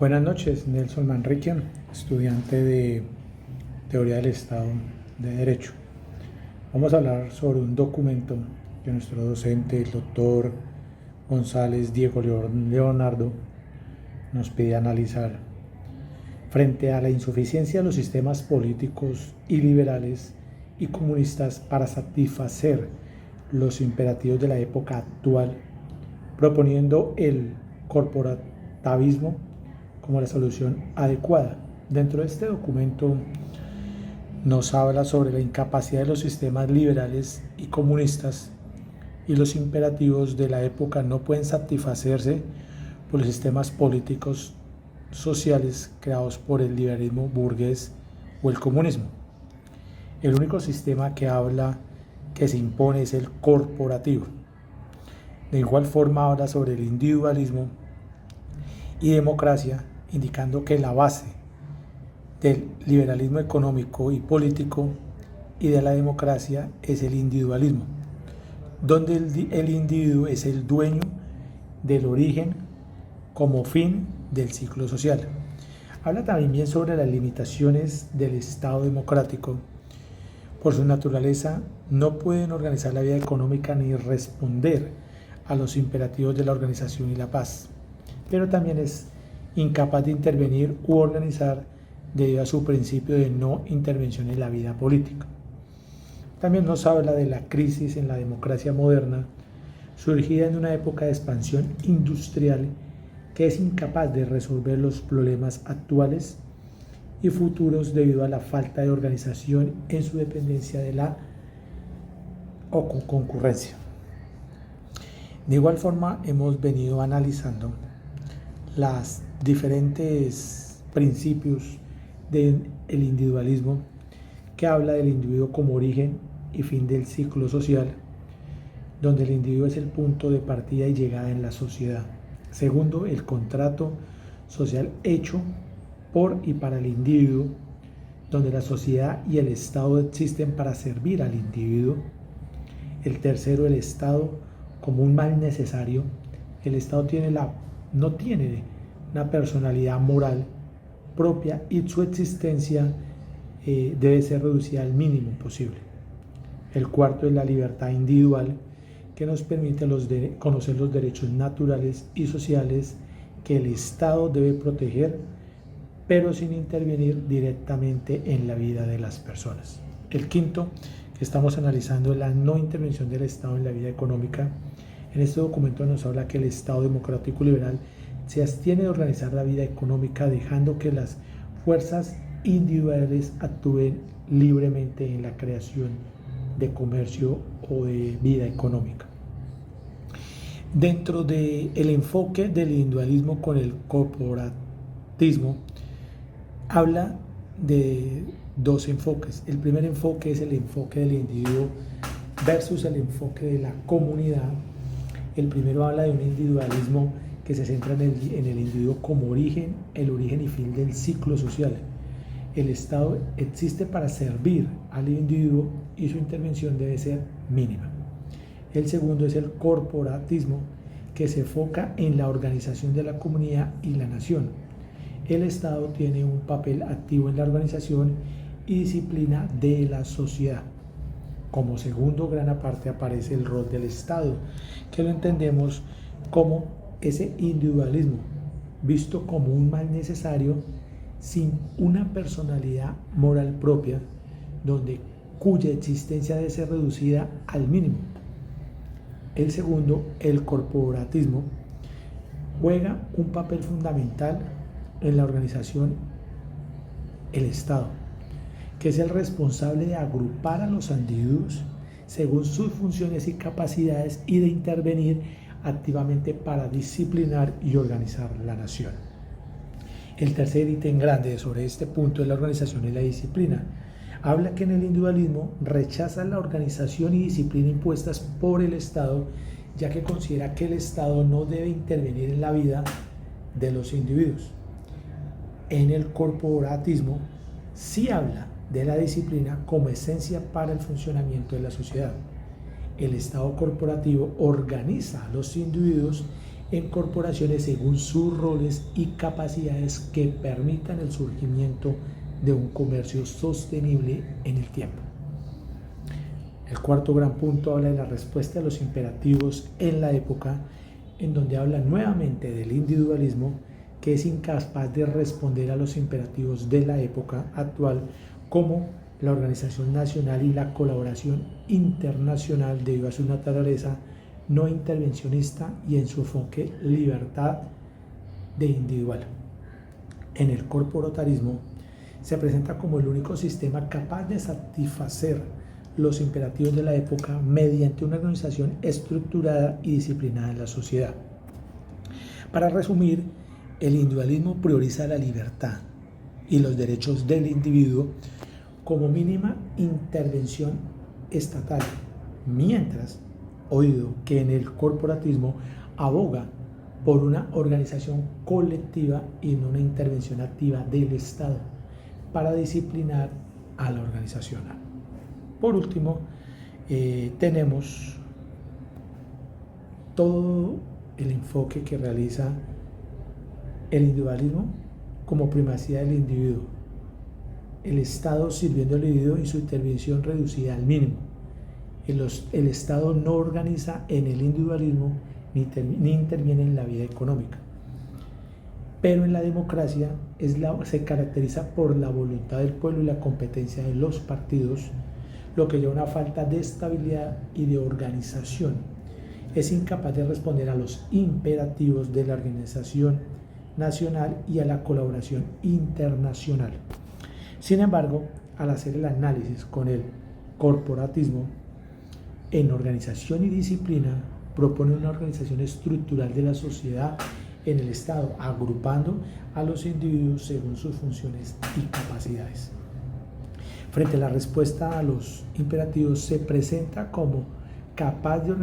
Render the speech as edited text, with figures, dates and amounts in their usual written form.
Buenas noches, Nelson Manrique, estudiante de Teoría del Estado de Derecho. Vamos a hablar sobre un documento que nuestro docente, el doctor González Diego Leonardo, nos pide analizar. Frente a la insuficiencia de los sistemas políticos y liberales y comunistas para satisfacer los imperativos de la época actual, proponiendo el corporativismo como la solución adecuada. Dentro de este documento nos habla sobre la incapacidad de los sistemas liberales y comunistas y los imperativos de la época no pueden satisfacerse por los sistemas políticos sociales creados por el liberalismo burgués o el comunismo. El único sistema que se impone es el corporativo. De igual forma habla sobre el individualismo y democracia, indicando que la base del liberalismo económico y político y de la democracia es el individualismo, donde el individuo es el dueño del origen como fin del ciclo social. Habla también sobre las limitaciones del Estado democrático. Por su naturaleza, no pueden organizar la vida económica ni responder a los imperativos de la organización y la paz, pero también es incapaz de intervenir u organizar debido a su principio de no intervención en la vida política. También nos habla de la crisis en la democracia moderna, surgida en una época de expansión industrial que es incapaz de resolver los problemas actuales y futuros debido a la falta de organización en su dependencia de la concurrencia. De igual forma, hemos venido analizando los diferentes principios del individualismo, que habla del individuo como origen y fin del ciclo social, donde el individuo es el punto de partida y llegada en la sociedad. Segundo, el contrato social hecho por y para el individuo, donde la sociedad y el Estado existen para servir al individuo. El tercero, el Estado como un mal necesario. El Estado no tiene una personalidad moral propia y su existencia debe ser reducida al mínimo posible. El cuarto es la libertad individual, que nos permite conocer los derechos naturales y sociales que el Estado debe proteger, pero sin intervenir directamente en la vida de las personas. El quinto que estamos analizando es la no intervención del Estado en la vida económica. En este documento nos habla que el Estado democrático liberal se abstiene de organizar la vida económica, dejando que las fuerzas individuales actúen libremente en la creación de comercio o de vida económica. Dentro del enfoque del individualismo con el corporatismo, habla de dos enfoques. El primer enfoque es el enfoque del individuo versus el enfoque de la comunidad. El primero habla de un individualismo que se centra en el individuo como el origen y fin del ciclo social. El Estado existe para servir al individuo y su intervención debe ser mínima. El segundo es el corporatismo, que se enfoca en la organización de la comunidad y la nación. El Estado tiene un papel activo en la organización y disciplina de la sociedad. Como segundo gran aparte aparece el rol del Estado, que lo entendemos como ese individualismo, visto como un mal necesario, sin una personalidad moral propia, cuya existencia debe ser reducida al mínimo. El segundo, el corporatismo, juega un papel fundamental en la organización, el Estado, que es el responsable de agrupar a los individuos según sus funciones y capacidades y de intervenir activamente para disciplinar y organizar la nación. El tercer ítem grande sobre este punto de la organización y la disciplina. Habla que en el individualismo rechaza la organización y disciplina impuestas por el Estado, ya que considera que el Estado no debe intervenir en la vida de los individuos. En el corporatismo sí habla de la disciplina como esencia para el funcionamiento de la sociedad. El Estado corporativo organiza a los individuos en corporaciones según sus roles y capacidades que permitan el surgimiento de un comercio sostenible en el tiempo. El cuarto gran punto habla de la respuesta a los imperativos en la época, en donde habla nuevamente del individualismo, que es incapaz de responder a los imperativos de la época actual, como la organización nacional y la colaboración internacional debido a su naturaleza no intervencionista y en su enfoque libertad de individual. En el corporatarismo se presenta como el único sistema capaz de satisfacer los imperativos de la época mediante una organización estructurada y disciplinada en la sociedad. Para resumir, el individualismo prioriza la libertad y los derechos del individuo como mínima intervención estatal, mientras oído que en el corporativismo aboga por una organización colectiva y no una intervención activa del Estado para disciplinar a la organización. Por último, tenemos todo el enfoque que realiza el individualismo como primacía del individuo, el Estado sirviendo al individuo y su intervención reducida al mínimo. El Estado no organiza en el individualismo ni interviene en la vida económica. Pero en la democracia se caracteriza por la voluntad del pueblo y la competencia de los partidos, lo que lleva a una falta de estabilidad y de organización. Es incapaz de responder a los imperativos de la organización nacional y a la colaboración internacional. Sin embargo, al hacer el análisis con el corporatismo, en organización y disciplina, propone una organización estructural de la sociedad en el Estado, agrupando a los individuos según sus funciones y capacidades. Frente a la respuesta a los imperativos, se presenta como capaz de organizar